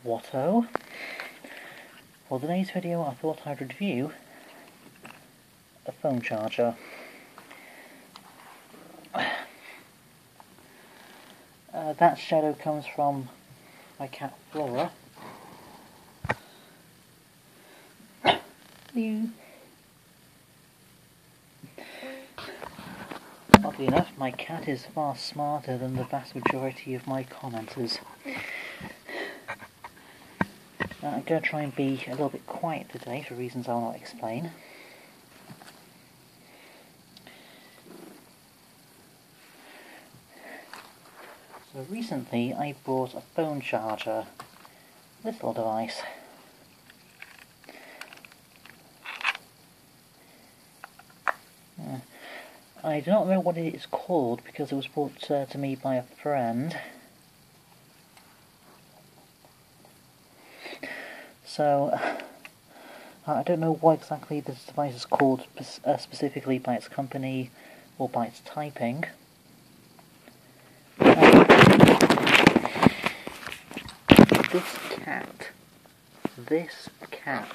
Watto. For today's video I thought I'd review a phone charger. That shadow comes from my cat Flora. Oddly enough, my cat is far smarter than the vast majority of my commenters. I'm going to try and be a little bit quiet today for reasons I'll not explain. So recently I bought a phone charger, this little device. I do not know what it is called because it was brought to me by a friend. So, I don't know what exactly this device is called specifically by its company or by its typing. This cat.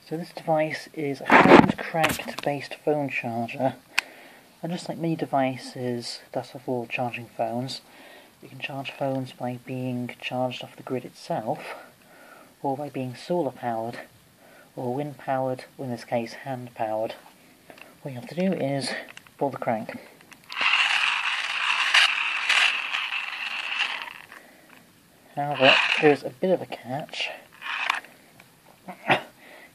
So this device is a Handcranked based phone charger, and just like many devices that are for charging phones, you can charge phones by being charged off the grid itself, or by being solar powered, or wind powered, or in this case hand powered. What you have to do is pull the crank. However, there's a bit of a catch.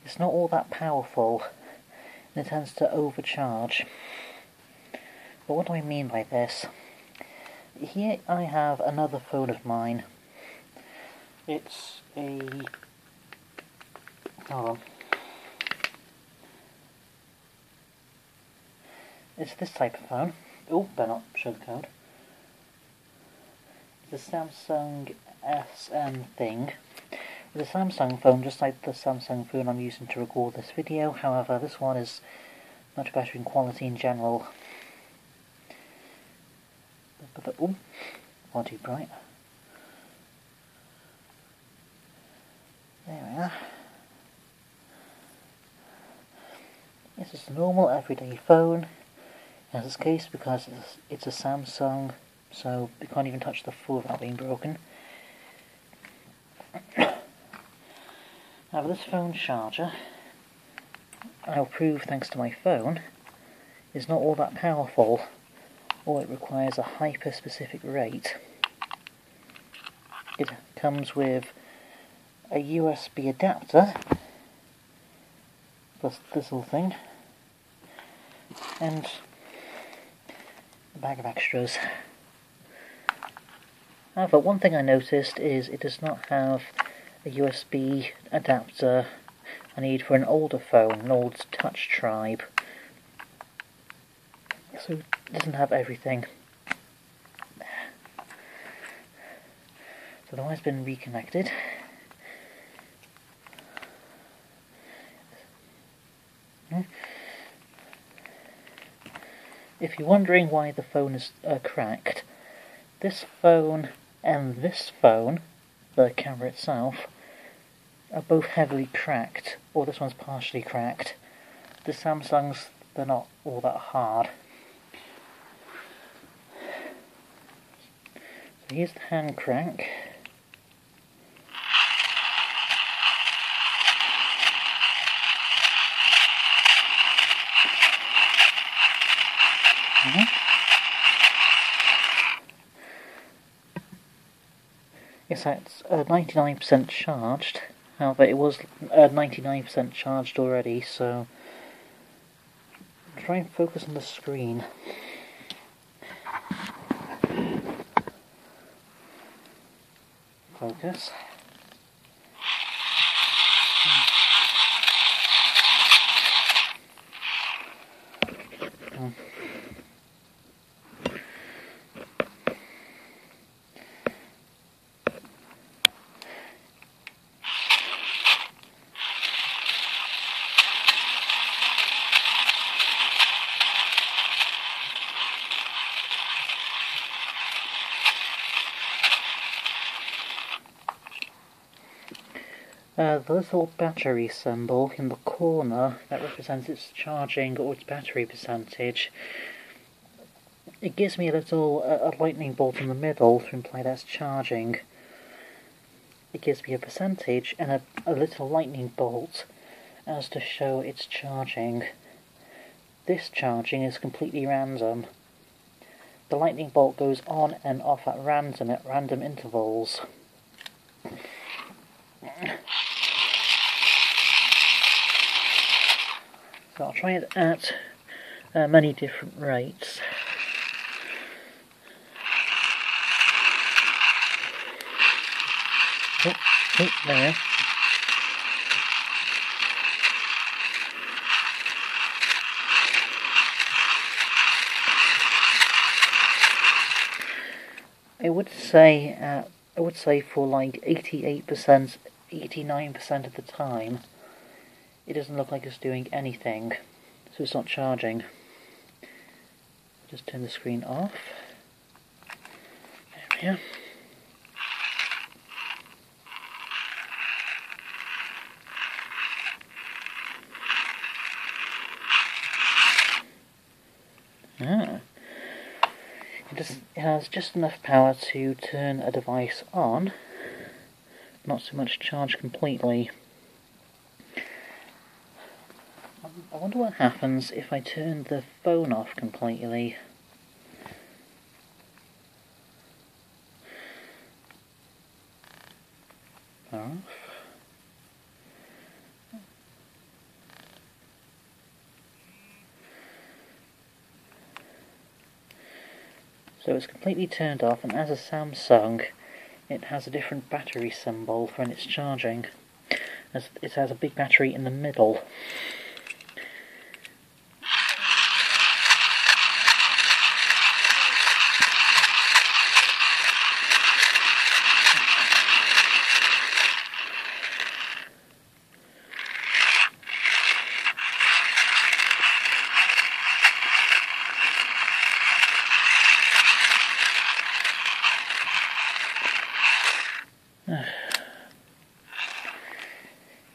It's not all that powerful, and it tends to overcharge. But what do I mean by this? Here I have another phone of mine. It's a... hold on. It's this type of phone. Oh, better not show the code. It's a Samsung SM thing. It's a Samsung phone, just like the Samsung phone I'm using to record this video. However, this one is much better in quality in general. Oh, far too bright. There we are. This is a normal everyday phone. In this case, because it's a Samsung, so you can't even touch the phone without being broken. Now, this phone charger, I'll prove thanks to my phone, is not all that powerful, or it requires a hyper-specific rate. It comes with a USB adapter, plus this little thing, and a bag of extras. However, one thing I noticed is it does not have a USB adapter I need for an older phone, an old Touch Tribe. So it doesn't have everything. So the wire's been reconnected. If you're wondering why the phone is cracked, this phone and this phone, the camera itself, are both heavily cracked, or this one's partially cracked. The Samsungs, they're not all that hard. So here's the hand crank. Yes, it's 99% charged. However, it was 99% charged already, so try and focus on the screen. Focus. The little battery symbol in the corner that represents its charging or its battery percentage, it gives me a little a lightning bolt in the middle to imply that's charging. It gives me a percentage and a little lightning bolt as to show it's charging. This charging is completely random. The lightning bolt goes on and off at random intervals. So I'll try it at many different rates. Oh, there. I would say for like 88%, 89% of the time, it doesn't look like it's doing anything, so it's not charging. Just turn the screen off. There we are. It has just enough power to turn a device on, not so much charge completely. I wonder what happens if I turn the phone off completely. Off. So it's completely turned off, and as a Samsung, it has a different battery symbol for when it's charging. As it has a big battery in the middle.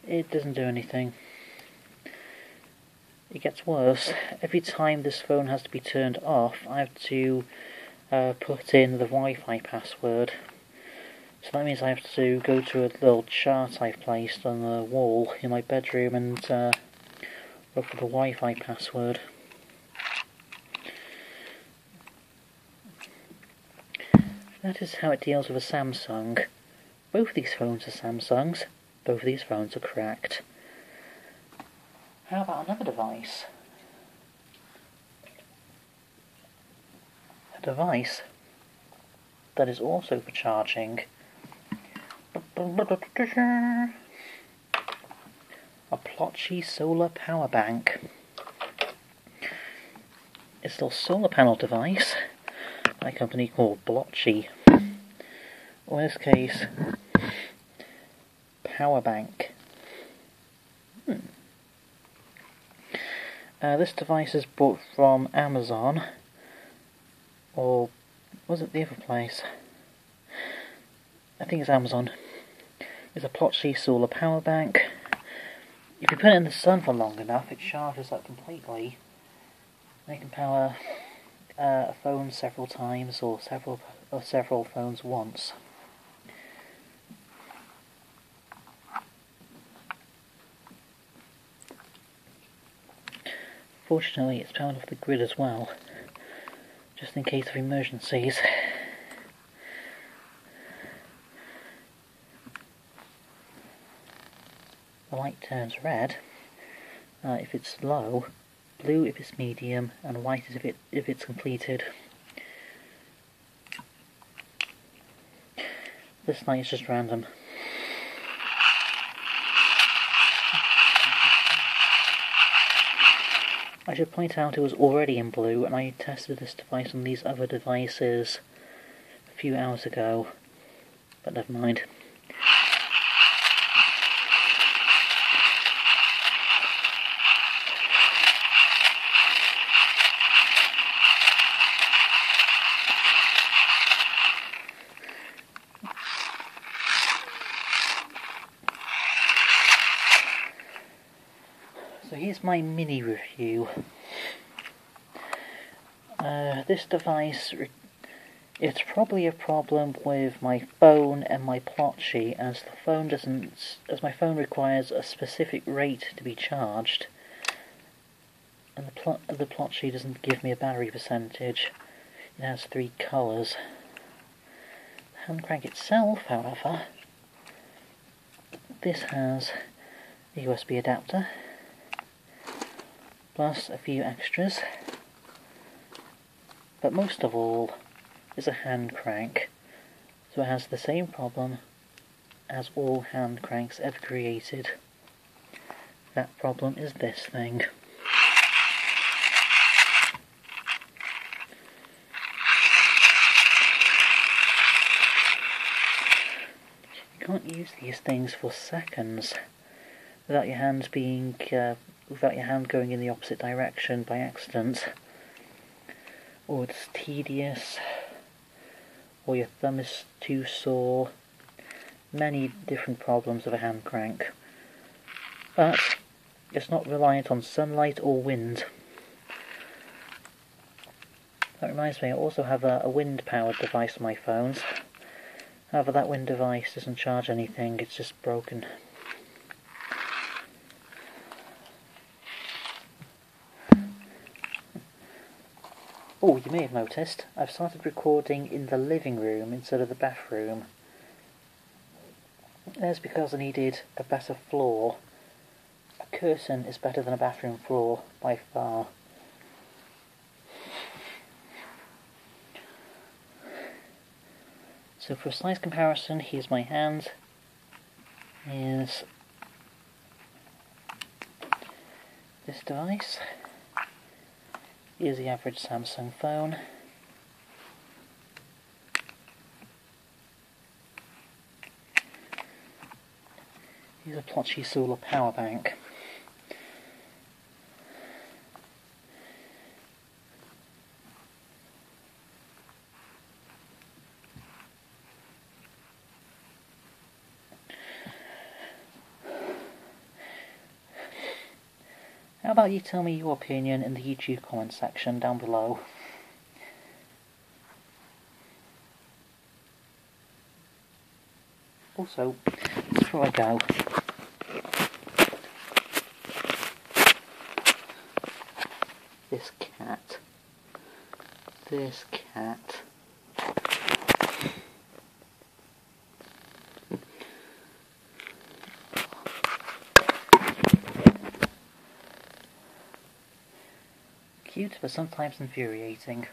It doesn't do anything. It gets worse. Every time this phone has to be turned off, I have to put in the Wi-Fi password. So that means I have to go to a little chart I've placed on the wall in my bedroom and look for the Wi-Fi password. That is how it deals with a Samsung. Both of these phones are Samsungs. Both of these phones are cracked. How about another device? A device that is also for charging. A Plochy solar power bank. It's a solar panel device by a company called Plochy. Or in this case, power bank. This device is bought from Amazon, or was it the other place? I think it's Amazon. It's a Plochy solar power bank. If you put it in the sun for long enough, it charges up completely. And it can power a phone several times, or several phones once. Fortunately, it's powered off the grid as well, just in case of emergencies. The light turns red if it's low, blue if it's medium, and white if it's completed. This light is just random. I should point out it was already in blue, and I tested this device on these other devices a few hours ago, but never mind. here's my mini review. This device, it's probably a problem with my phone and my Plochy, as my phone requires a specific rate to be charged, and the Plochy doesn't give me a battery percentage. It has 3 colours. The Handcrank itself, however, this has a USB adapter, plus a few extras, but most of all is a hand crank, so it has the same problem as all hand cranks ever created. That problem is this thing. You can't use these things for seconds without your hand going in the opposite direction by accident, or it's tedious, or your thumb is too sore. Many different problems of a hand crank, but it's not reliant on sunlight or wind. That reminds me, I also have a wind-powered device on my phones. However, that wind device doesn't charge anything, it's just broken. Oh, you may have noticed, I've started recording in the living room instead of the bathroom. That's because I needed a better floor. A curtain is better than a bathroom floor, by far. So for a size comparison, here's my hand. Here's this device. Here's the average Samsung phone. Here's a Plochy solar power bank. How about you tell me your opinion in the YouTube comment section down below. Also, before I go, this cat. Cute, but sometimes infuriating.